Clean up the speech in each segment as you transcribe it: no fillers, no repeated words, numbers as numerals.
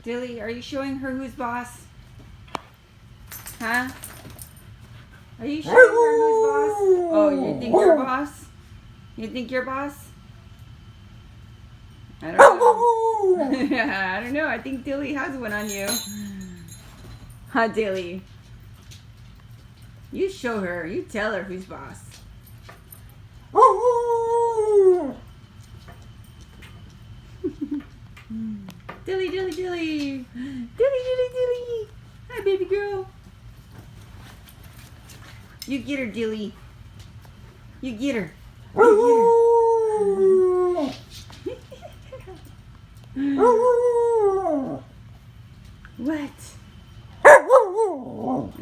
Dilly, are you showing her who's boss? Huh? Are you showing her who's boss? Oh, you think you're boss? You think you're boss? I don't know. I don't know. I think Dilly has one on you. Huh, Dilly? You show her. You tell her who's boss. Dilly, Dilly, Dilly. Dilly, Dilly, Dilly. Hi, baby girl. You get her, Dilly. You get her. You get her. What?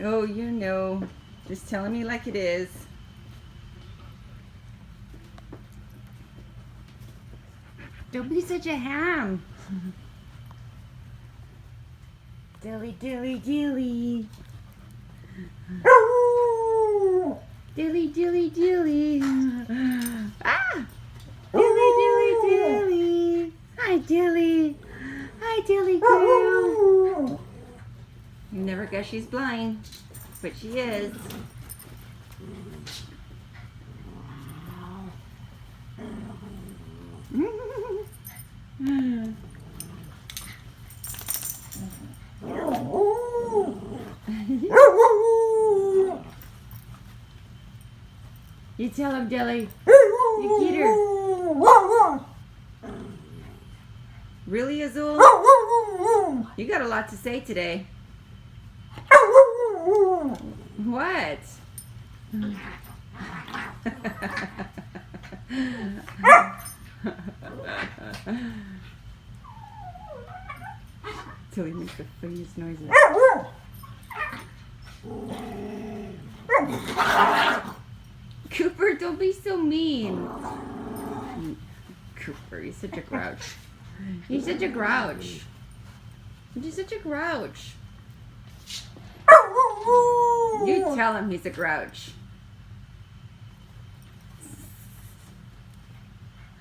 Oh, you know. Just telling me like it is. Don't be such a ham. Dilly, Dilly, Dilly. Dilly, Dilly, Dilly. Ah! Dilly, Dilly, Dilly. Hi, Dilly. Hi, Dilly girl. You never guess she's blind, but she is. You tell him, Dilly. You get her. Really, Azul? You got a lot to say today. What? Dilly makes the funniest noises. Cooper, don't be so mean. Cooper, he's such a grouch. He's such a grouch. He's such a grouch. You tell him he's a grouch.